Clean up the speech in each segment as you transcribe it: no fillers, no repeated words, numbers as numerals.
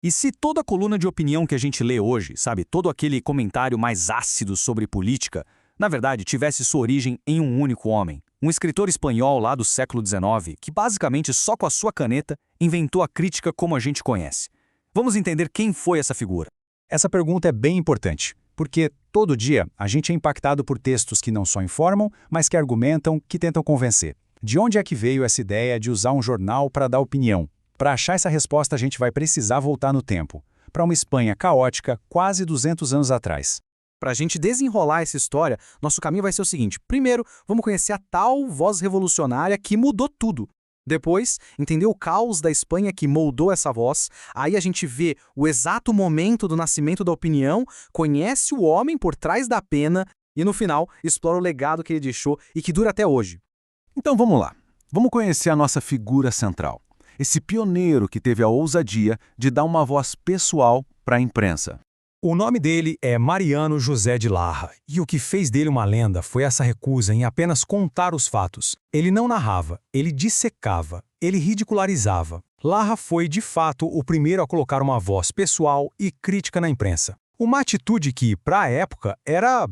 E se toda a coluna de opinião que a gente lê hoje, sabe, todo aquele comentário mais ácido sobre política, na verdade tivesse sua origem em um único homem, um escritor espanhol lá do século XIX, que basicamente só com a sua caneta inventou a crítica como a gente conhece. Vamos entender quem foi essa figura. Essa pergunta é bem importante, porque todo dia a gente é impactado por textos que não só informam, mas que argumentam, que tentam convencer. De onde é que veio essa ideia de usar um jornal para dar opinião? Para achar essa resposta, a gente vai precisar voltar no tempo, para uma Espanha caótica quase 200 anos atrás. Para a gente desenrolar essa história, nosso caminho vai ser o seguinte. Primeiro, vamos conhecer a tal voz revolucionária que mudou tudo. Depois, entender o caos da Espanha que moldou essa voz. Aí a gente vê o exato momento do nascimento da opinião, conhece o homem por trás da pena e, no final, explora o legado que ele deixou e que dura até hoje. Então vamos lá. Vamos conhecer a nossa figura central. Esse pioneiro que teve a ousadia de dar uma voz pessoal para a imprensa. O nome dele é Mariano José de Larra, e o que fez dele uma lenda foi essa recusa em apenas contar os fatos. Ele não narrava, ele dissecava, ele ridicularizava. Larra foi, de fato, o primeiro a colocar uma voz pessoal e crítica na imprensa. Uma atitude que, para a época, era,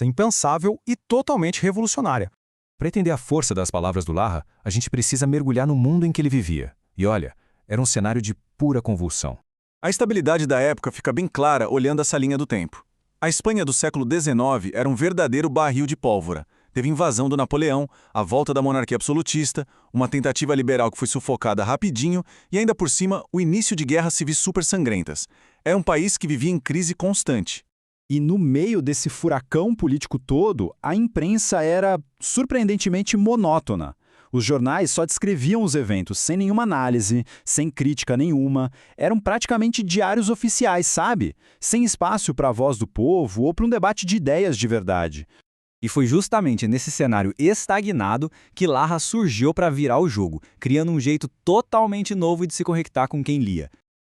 impensável e totalmente revolucionária. Para entender a força das palavras do Larra, a gente precisa mergulhar no mundo em que ele vivia. E olha, era um cenário de pura convulsão. A estabilidade da época fica bem clara olhando essa linha do tempo. A Espanha do século XIX era um verdadeiro barril de pólvora. Teve invasão do Napoleão, a volta da monarquia absolutista, uma tentativa liberal que foi sufocada rapidinho e ainda por cima o início de guerras civis super sangrentas. Era um país que vivia em crise constante. E no meio desse furacão político todo, a imprensa era surpreendentemente monótona. Os jornais só descreviam os eventos sem nenhuma análise, sem crítica nenhuma. Eram praticamente diários oficiais, sabe? Sem espaço para a voz do povo ou para um debate de ideias de verdade. E foi justamente nesse cenário estagnado que Larra surgiu para virar o jogo, criando um jeito totalmente novo de se conectar com quem lia.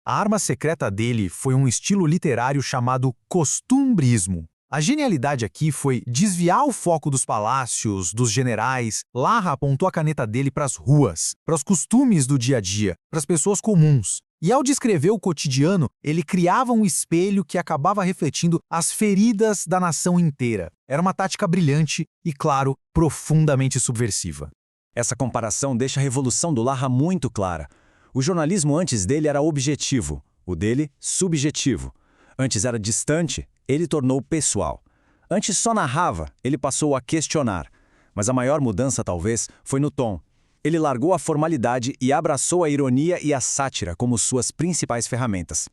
A arma secreta dele foi um estilo literário chamado costumbrismo. A genialidade aqui foi desviar o foco dos palácios, dos generais. Larra apontou a caneta dele para as ruas, para os costumes do dia a dia, para as pessoas comuns. E ao descrever o cotidiano, ele criava um espelho que acabava refletindo as feridas da nação inteira. Era uma tática brilhante e, claro, profundamente subversiva. Essa comparação deixa a revolução do Larra muito clara. O jornalismo antes dele era objetivo, o dele subjetivo. Antes era distante, ele tornou pessoal. Antes só narrava, ele passou a questionar. Mas a maior mudança, talvez, foi no tom. Ele largou a formalidade e abraçou a ironia e a sátira como suas principais ferramentas.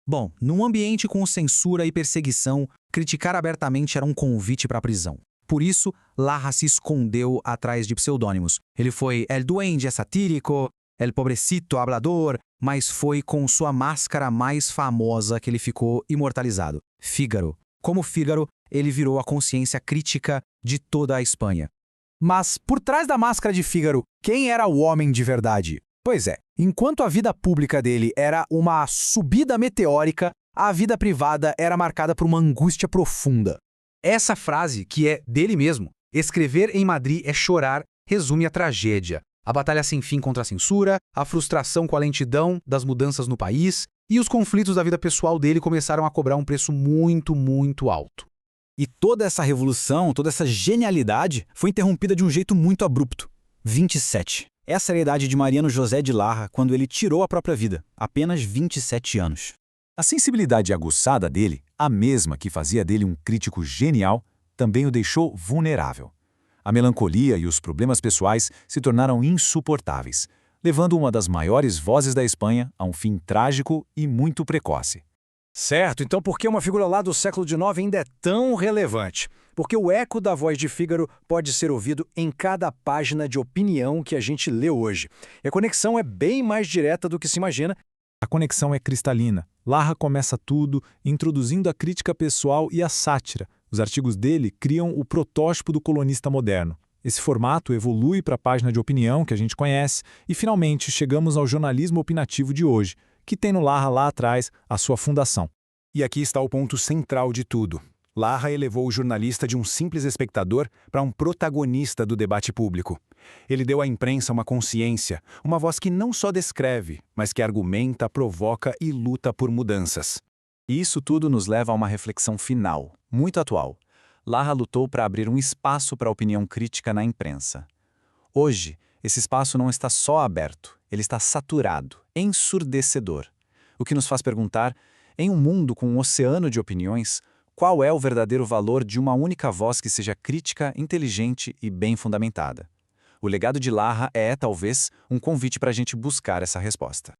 Bom, num ambiente com censura e perseguição, criticar abertamente era um convite para a prisão. Por isso, Larra se escondeu atrás de pseudônimos. Ele foi El Duende Satírico, El Pobrecito Hablador, mas foi com sua máscara mais famosa que ele ficou imortalizado, Fígaro. Como Fígaro, ele virou a consciência crítica de toda a Espanha. Mas, por trás da máscara de Fígaro, quem era o homem de verdade? Pois é, enquanto a vida pública dele era uma subida meteórica, a vida privada era marcada por uma angústia profunda. Essa frase, que é dele mesmo, escrever em Madrid é chorar, resume a tragédia. A batalha sem fim contra a censura, a frustração com a lentidão das mudanças no país e os conflitos da vida pessoal dele começaram a cobrar um preço muito, muito alto. E toda essa revolução, toda essa genialidade foi interrompida de um jeito muito abrupto. 27. Essa era a idade de Mariano José de Larra quando ele tirou a própria vida, apenas 27 anos. A sensibilidade aguçada dele, a mesma que fazia dele um crítico genial, também o deixou vulnerável. A melancolia e os problemas pessoais se tornaram insuportáveis, levando uma das maiores vozes da Espanha a um fim trágico e muito precoce. Certo, então por que uma figura lá do século XIX ainda é tão relevante? Porque o eco da voz de Fígaro pode ser ouvido em cada página de opinião que a gente lê hoje. E a conexão é bem mais direta do que se imagina. A conexão é cristalina. Larra começa tudo introduzindo a crítica pessoal e a sátira. Os artigos dele criam o protótipo do colunista moderno. Esse formato evolui para a página de opinião que a gente conhece e, finalmente, chegamos ao jornalismo opinativo de hoje, que tem no Larra lá atrás a sua fundação. E aqui está o ponto central de tudo. Larra elevou o jornalista de um simples espectador para um protagonista do debate público. Ele deu à imprensa uma consciência, uma voz que não só descreve, mas que argumenta, provoca e luta por mudanças. E isso tudo nos leva a uma reflexão final, muito atual. Larra lutou para abrir um espaço para a opinião crítica na imprensa. Hoje, esse espaço não está só aberto, ele está saturado, ensurdecedor. O que nos faz perguntar, em um mundo com um oceano de opiniões, qual é o verdadeiro valor de uma única voz que seja crítica, inteligente e bem fundamentada? O legado de Larra é, talvez, um convite para a gente buscar essa resposta.